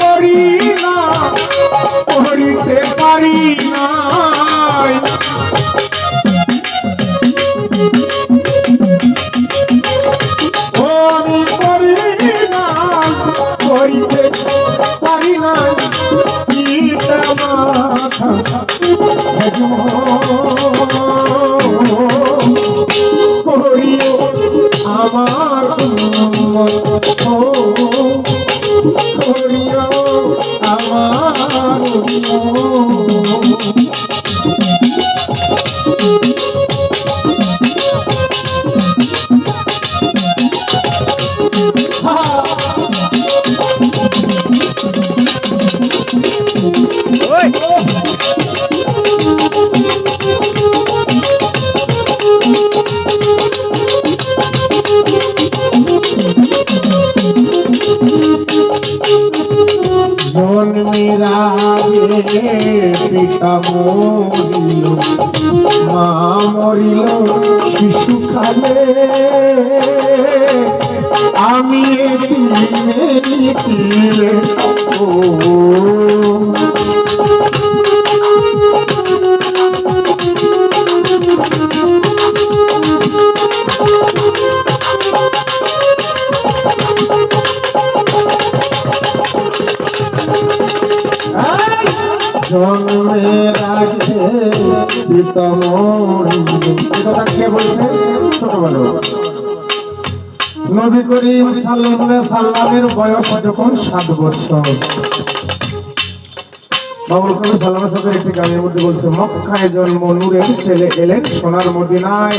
করি না করিতে পারি না আমি করি না করিতে পারি না করিও আমার করিও আমার জন্মের আগে পিতা মরিল মা মরিল শিশুকালে আমি এতিমে ও জন্মের আগে পিতা মরিল কথা কে বলছে ছোটবেলা নবী করিম সাল্লাল্লাহু আলাইহি সাল্লামের বয়স যখন 7 বছর বাবুল কবি সাল্লাল্লাহু আলাইহি একটি গানের মধ্যে বলছে মক্কায় জন্ম নূরের ছেলে এলেন সোনার মদিনায়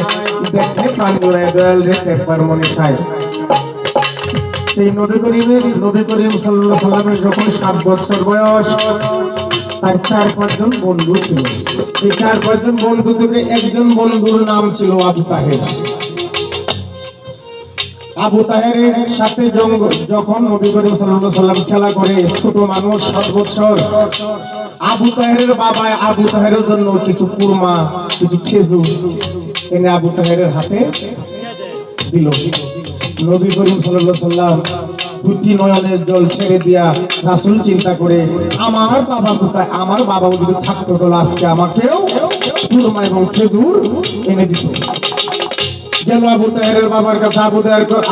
দেখে প্রাণ জুড়ায় দয়াল রে একবার মনে চায় সেই নবী করিম সাল্লাল্লাহু আলাইহি সাল্লামের যখন 7 বছর বয়স তার 4-5 জন বন্ধু ছিল এই 4-5 জন বন্ধু থেকে একজন বন্ধুর নাম ছিল আবু তাহের আবু তাহেরের সাথে যখন নবী করিম সাল্লাল্লাহু আলাইহি সাল্লাম খেলা করে ছোট মানুষ 7 বছর আবু তাহেরের বাবা আবু তাহেরের জন্য কিছু কুরমা কিছু খেজুর এনে আবু তাহেরের হাতে দিল নবী করিম সাল্লাল্লাহু আলাইহি সাল্লাম দুটি নয়নের জল ছেড়ে দিয়া রাসূল চিন্তা করে আমার বাবা কোথায় আমার বাবা যদি থাকতো তাহলে আজকে আমাকেও কুরমা এবং খেজুর এনে দিত গেল আবু তাহেরের বাবার কাছে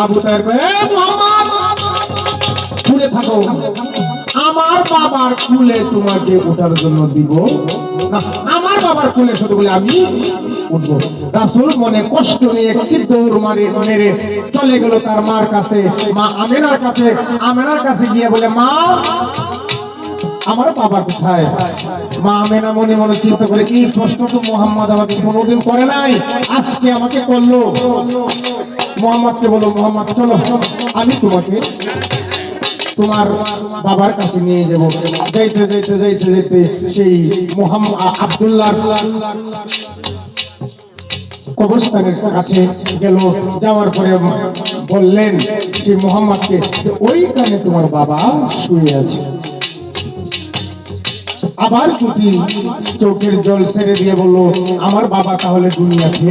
আবু তাহের কয় এ মুহাম্মদ দূরে থাকো আমার বাবার কুলে তোমাকে ওঠার জন্য দিব না আমার বাবার কুলে শুধু বলে আমি উঠবো রাসূল মনে কষ্ট নিয়ে একটি দৌড় মেরে চলে গেল তার মার কাছে মা আমেনার কাছে গিয়ে বলে মা আমার বাবা কোথায় মা আমেনা মনে মনে চিন্তা করে এই প্রশ্ন তো মুহাম্মদ আমাকে কোনোদিন করে নাই আজকে আমাকে করলো মুহাম্মদকে বলো মুহাম্মদ চলো আমি তোমাকে তোমার বাবার কাছে নিয়ে যাব যাইতে সেই মুহাম্মদ আব্দুল্লাহ কবরস্থানের কাছে গেল যাওয়ার পরে বললেন সেই মুহাম্মদকে ওইখানে তোমার বাবা শুয়ে আছে আবার দুটি চোখের জল ছেড়ে দিয়ে বললো আমার বাবা তাহলে দুনিয়াতে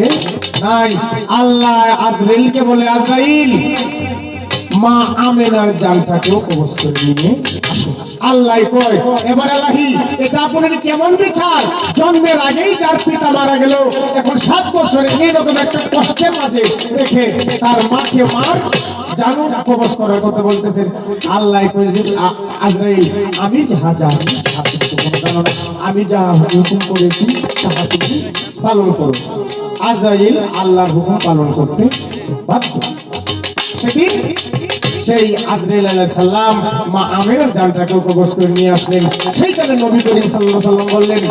নাই আল্লাহ আজরাইলকে বলে আজরাইল মা আমেনার জানটাকেও কবজ করে নিয়ে আসো আল্লাহ কয় এবার আল্লাহি এটা আপনার কেমন বিচার জন্মের আগেই যার পিতা মারা গেল এখন 7 বছরে এইরকম একটা কষ্টের মাঝে রেখে তার মাকে মার জানো কবজ করার কথা বলতেছেন আল্লাহ কয় যে আজরাইল আমি যাহা জানি আমি যা হুকুম করেছি তাহা তুমি পালন করো আজরাইল আল্লাহর হুকুম পালন করতে বাধ্য সেদিন সেই আজরাইল আলাইহিস সালাম মা আমেনার জানটাকে কবজ করে নিয়ে আসলেন সেইখানে নবী করিম সাল্লাল্লাহু আলাইহি সাল্লাম বললেন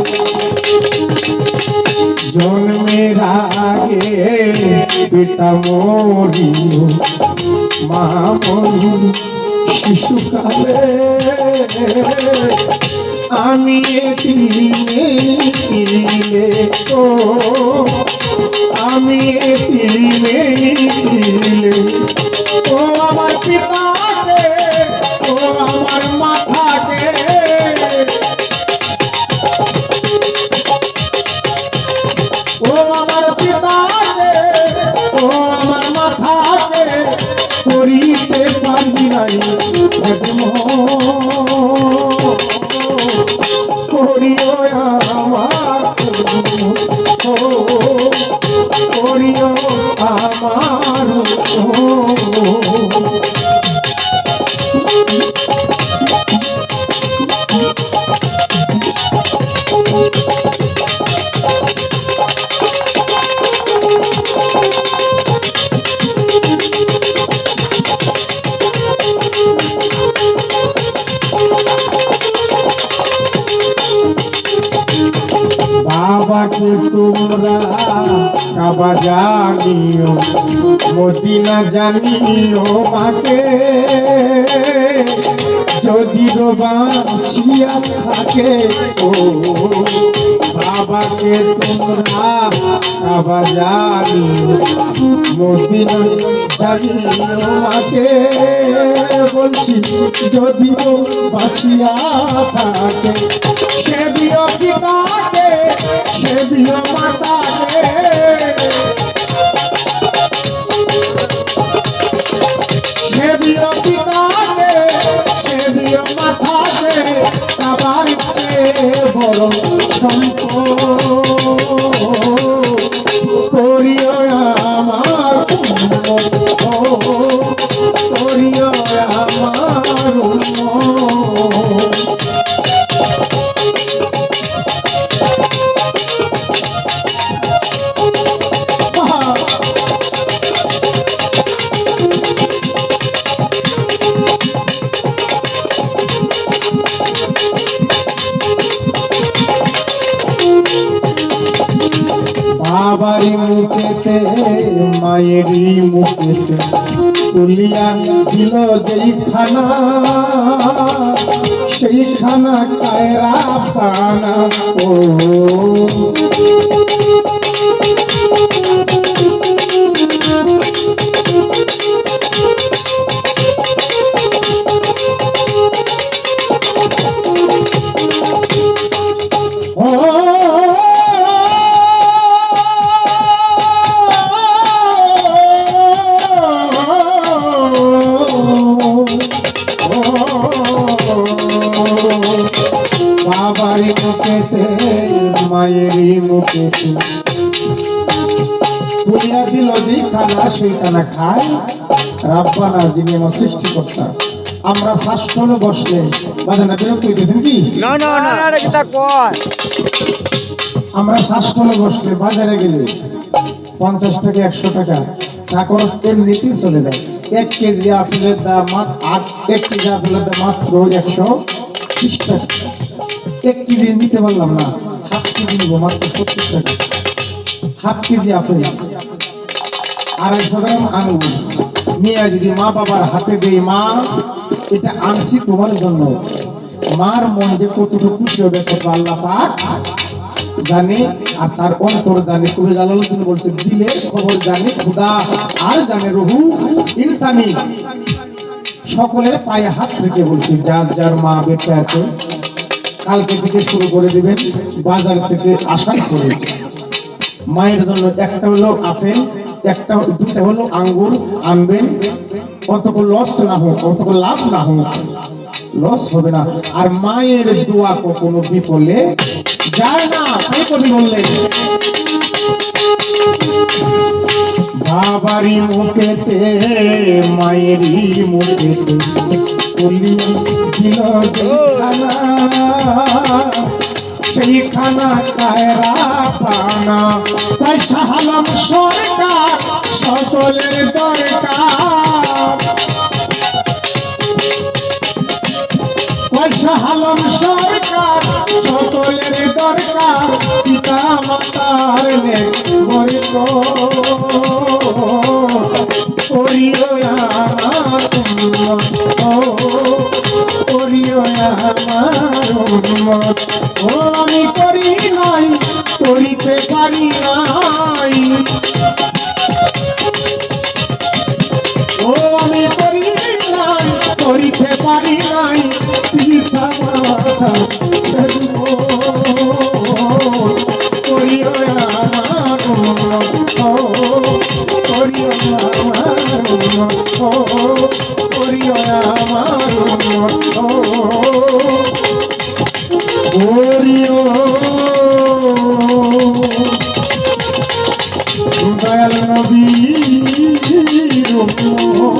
জন্মের আগে পিতা মরিল মা মরিল শিশুকালে আমি এতিমে ও আমি এতিমে ও আমার পিতাকে ও আমার মাথাকে ও আমার পিতাকে ও আমার মাথাকে করিতে পারি নাই বাবাকে তোমরা কাবা জানিও, মদিনা জানিও মাকে, যদি বাঁচিয়া থাকে ও বাবাকে তোমরা কাবা জানিও, মদিনা জানিও মাকে, বলছি যদি বাঁচিয়া থাকে, সে দিও পিতাকে, সে দিও মাতাকে, সে দিও পিতাকে, সে দিও মাতাকে, কাবার বড় সম্পদ করিও আমার উম্মত, করিও আমার উম্মত। বাবারি মুখেতে মায়েরই মুখেতে তুলিয়া দিল যেই খানা, সেই খানা কায়রা পানা ও বাবারি মুখেতে মায়েরই মুখেতে তুলিয়া দিল যে খানা, সেই খানা খায় রাব্বানা, যিনি আমার সৃষ্টিকর্তা। আমরা শাসন বসলে বাজানা বিরক্ত হইতেছেন কি? না না না এটা কয় আমরা শাসন বসলে বাজারে গেলে 50 টাকা 100 টাকা চা খরচ এমনিতেই চলে যায়। 1 কেজি আপেলের দাম মাত্র 1 কেজি আপেলের দাম মাত্র 130 টাকা। 1 কেজি নিতে পারলাম না, হাফ কেজি নিব মাত্র 70 টাকা। হাফ কেজি আপেল, 250 গ্রাম আঙুর নিয়ে যদি মা বাবার হাতে দেই, মা এটা আনছি তোমার জন্য, মার মন যে কতটুকু খুশি হবে কত আল্লাহ পাক জানে, আর তার অন্তর জানে। কবি জালালউদ্দিন বলছে, দিলে খবর জানে খোদা আর জানে রুহু ইনসানি। সকলের পায়ে হাত রেখে বলছি, যার যার মা বেঁচে আছে কালকে থেকে শুরু করে দিবেন বাজার থেকে আশাই করে। মায়ের জন্য একটা হলো আপেল, একটা দুটা হলো আঙ্গুর আনবেন, অতটুকু লস না হোক, অতটুকু লাভ না হোক, লস হবে না। আর মায়ের দোয়া কখনো বিফলে যায় না। তাই কবি বললেন, বাবারি মুখেতে মায়েরই মুখেতে তুলিয়া দিল যে খানা, সেই খানা কায়রা পানা। তাই শাহালাম সরকার সকলের দরকার, তাই শাহালাম সরকার সকলের দরকার, পিতা মাতার নেক করিও আমার উম্মত, করিও আমার উম্মত। ও আমি করি নাই, করিতে পারি নাই, ও আমি করি নাই, করিতে পারি নাই, পিতা মাতা করিও আমার উম্মত, করিও আমার উম্মত, করিও আমার উম্মত, করিও দয়াল নবীর উম্মত।